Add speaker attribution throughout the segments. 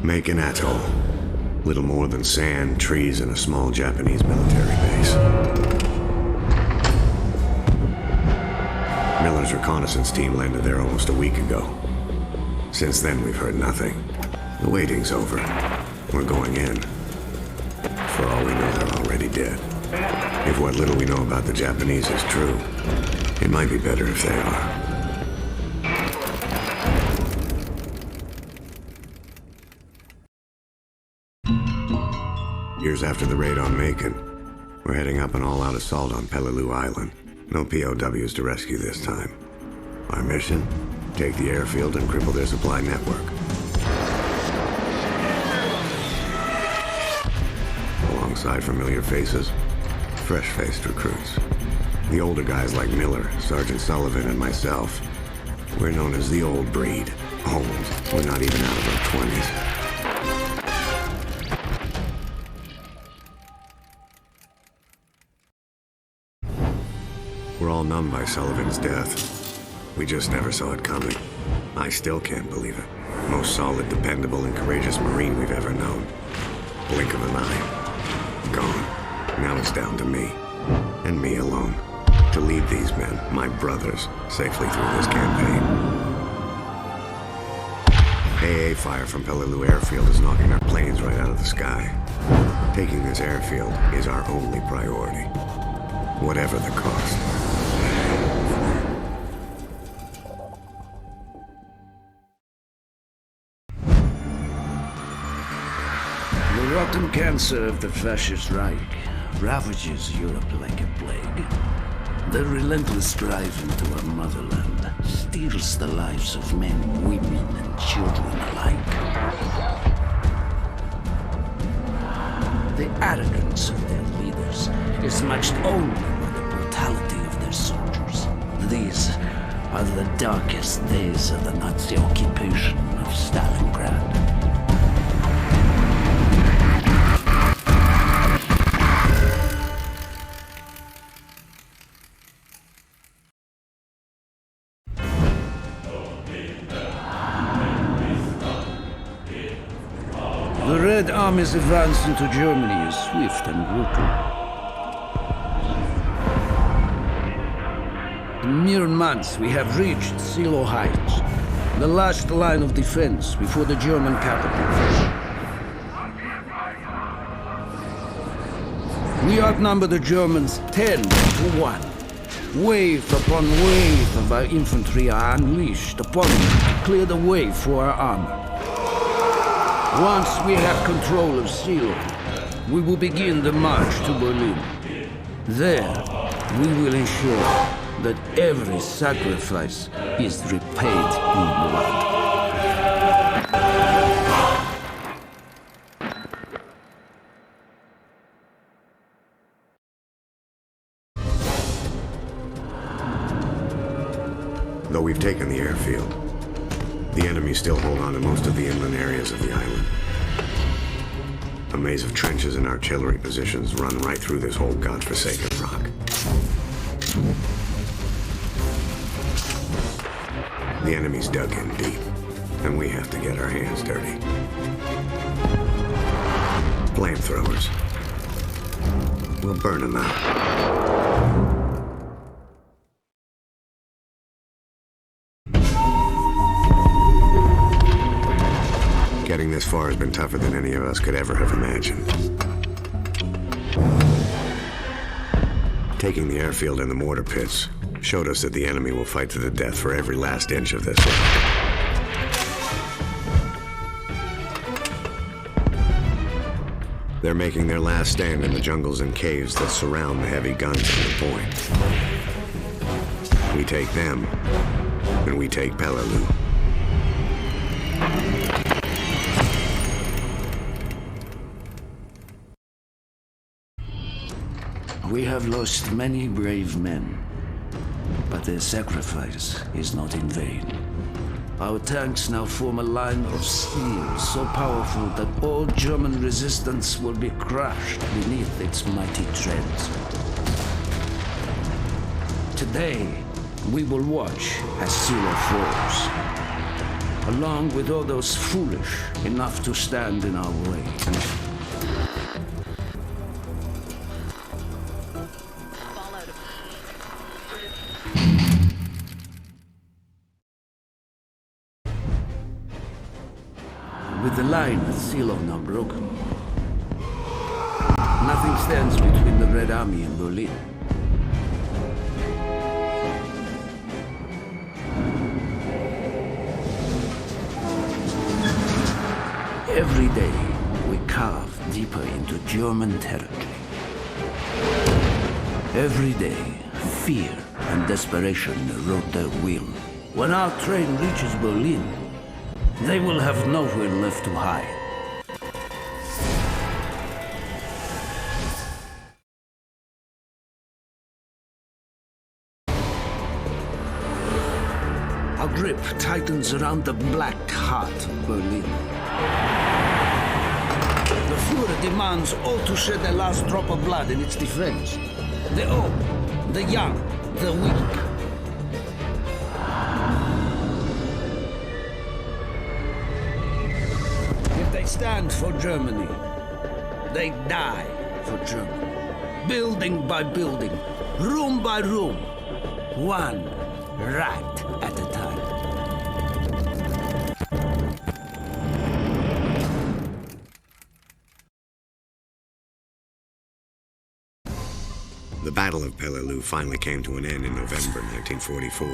Speaker 1: Make an atoll. Little more than sand, trees, and a small Japanese military base. Miller's reconnaissance team landed there almost a week ago. Since then, we've heard nothing. The waiting's over. We're going in. For all we know, they're already dead. If what little we know about the Japanese is true, it might be better if they are. Years after the raid on Macon, we're heading up an all-out assault on Peleliu Island. No POWs to rescue this time. Our mission? Take the airfield and cripple their supply network. Alongside familiar faces, fresh-faced recruits. The older guys like Miller, Sergeant Sullivan, and myself. We're known as the old breed. Old. We're not even out of our 20s. We're all numb by Sullivan's death. We just never saw it coming. I still can't believe it. Most solid, dependable, and courageous Marine we've ever known. Blink of an eye. Gone. Now it's down to me. And me alone. To lead these men, my brothers, safely through this campaign. AA fire from Peleliu Airfield is knocking our planes right out of the sky. Taking this airfield is our only priority. Whatever the cost.
Speaker 2: The rotten cancer of the fascist Reich ravages Europe like a plague. The relentless drive into our motherland steals the lives of men, women, and children alike. The arrogance of their leaders is matched only by the brutality of their soldiers. These are the darkest days of the Nazi occupation of Stalingrad. The Red Army's advance into Germany is swift and brutal. In mere months, we have reached Silo Heights, the last line of defense before the German capital. We outnumber the Germans 10 to 1. Wave upon wave of our infantry are unleashed upon them to clear the way for our armor. Once we have control of Silo, we will begin the march to Berlin. There, we will ensure that every sacrifice is repaid in blood.
Speaker 1: Though we've taken the airfield, the enemy still hold on to most of the inland areas of the island. A maze of trenches and artillery positions run right through this whole godforsaken rock. The enemy's dug in deep, and we have to get our hands dirty. Flamethrowers. We'll burn them out. Getting this far has been tougher than any of us could ever have imagined. Taking the airfield and the mortar pits showed us that the enemy will fight to the death for every last inch of this land. They're making their last stand in the jungles and caves that surround the heavy guns on the point. We take them, and we take Peleliu.
Speaker 2: We have lost many brave men, but their sacrifice is not in vain. Our tanks now form a line of steel so powerful that all German resistance will be crushed beneath its mighty treads. Today, we will watch as Silo falls. along with all those foolish enough to stand in our way. With the line at Silo now broken, nothing stands between the Red Army and Berlin. Every day, we carve deeper into German territory. Every day, fear and desperation erode their will. When our train reaches Berlin, they will have nowhere left to hide. Our grip tightens around the black heart of Berlin. The Fuhrer demands all to shed their last drop of blood in its defense. The old, the young, the weak. If they stand for Germany, they die for Germany. Building by building, room by room, one rat at a time.
Speaker 1: The Battle of Peleliu finally came to an end in November 1944,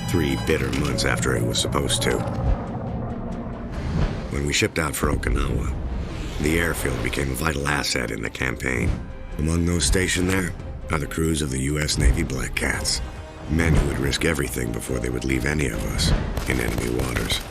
Speaker 1: 3 bitter months after it was supposed to. When we shipped out for Okinawa, the airfield became a vital asset in the campaign. Among those stationed there are the crews of the U.S. Navy Black Cats, men who would risk everything before they would leave any of us in enemy waters.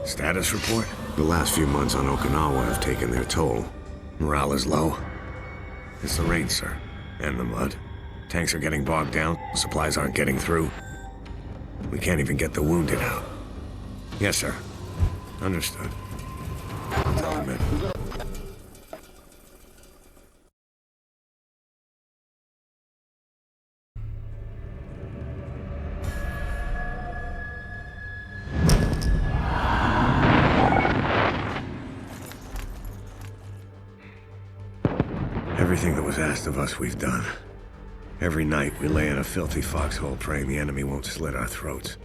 Speaker 1: Status report? The last few months on Okinawa have taken their toll. Morale is low. It's the rain, sir. And the mud. Tanks are getting bogged down. Supplies aren't getting through. We can't even get the wounded out. Yes, sir. Understood. Tell him in. Everything that was asked of us, we've done. Every night, we lay in a filthy foxhole praying the enemy won't slit our throats.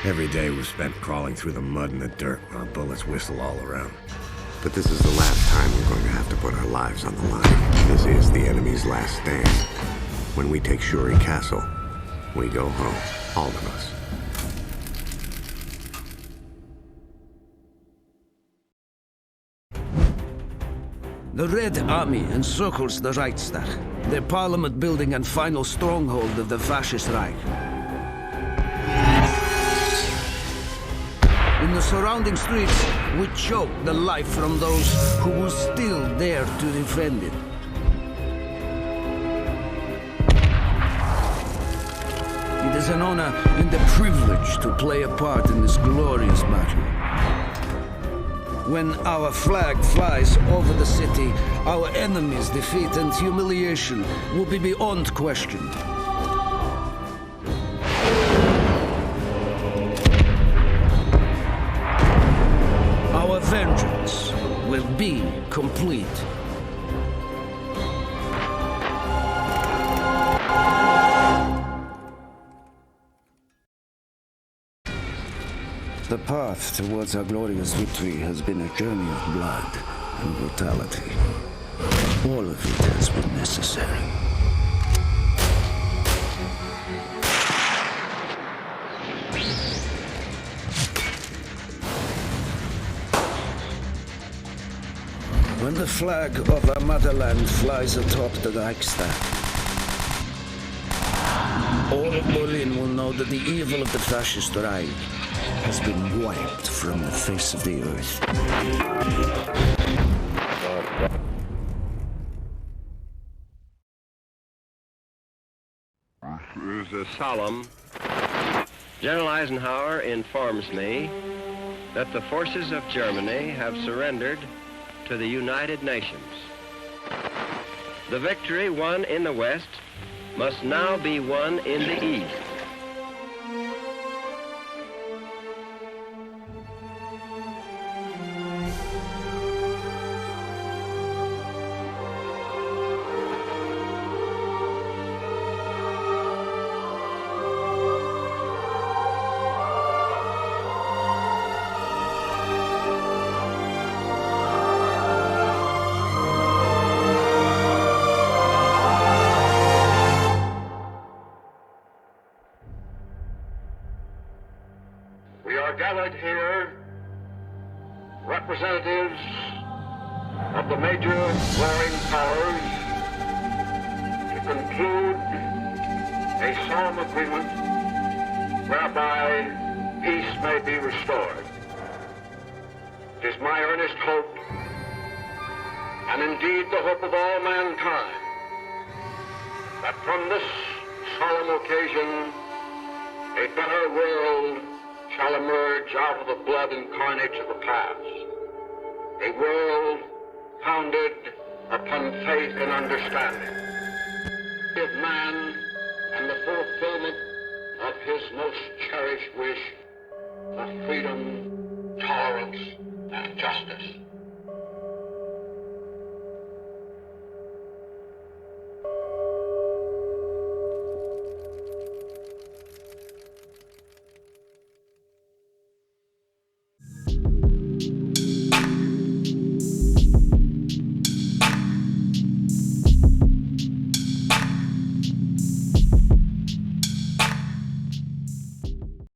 Speaker 1: Every day, we've spent crawling through the mud and the dirt while bullets whistle all around. But this is the last time we're going to have to put our lives on the line. This is the enemy's last stand. When we take Shuri Castle, we go home, all of us.
Speaker 2: The Red Army encircles the Reichstag, the parliament building and final stronghold of the fascist Reich. In the surrounding streets, we choke the life from those who will still dare to defend it. It is an honor and a privilege to play a part in this glorious battle. When our flag flies over the city, our enemies' defeat and humiliation will be beyond question. Our vengeance will be complete. The path towards our glorious victory has been a journey of blood and brutality. All of it has been necessary. When the flag of our motherland flies atop the Reichstag, all of Berlin will know that the evil of the fascist Reich has been wiped from the face of the earth.
Speaker 3: This is a solemn General Eisenhower informs me that the forces of Germany have surrendered to the United Nations. The victory won in the West must now be won in the East.
Speaker 4: We are gathered here, representatives of the major warring powers, to conclude a solemn agreement whereby peace may be restored. It is my earnest hope, and indeed the hope of all mankind, that from this solemn occasion a better world shall emerge out of the blood and carnage of the past. A world founded upon faith and understanding of man and the fulfillment of his most cherished wish for freedom, tolerance, and justice.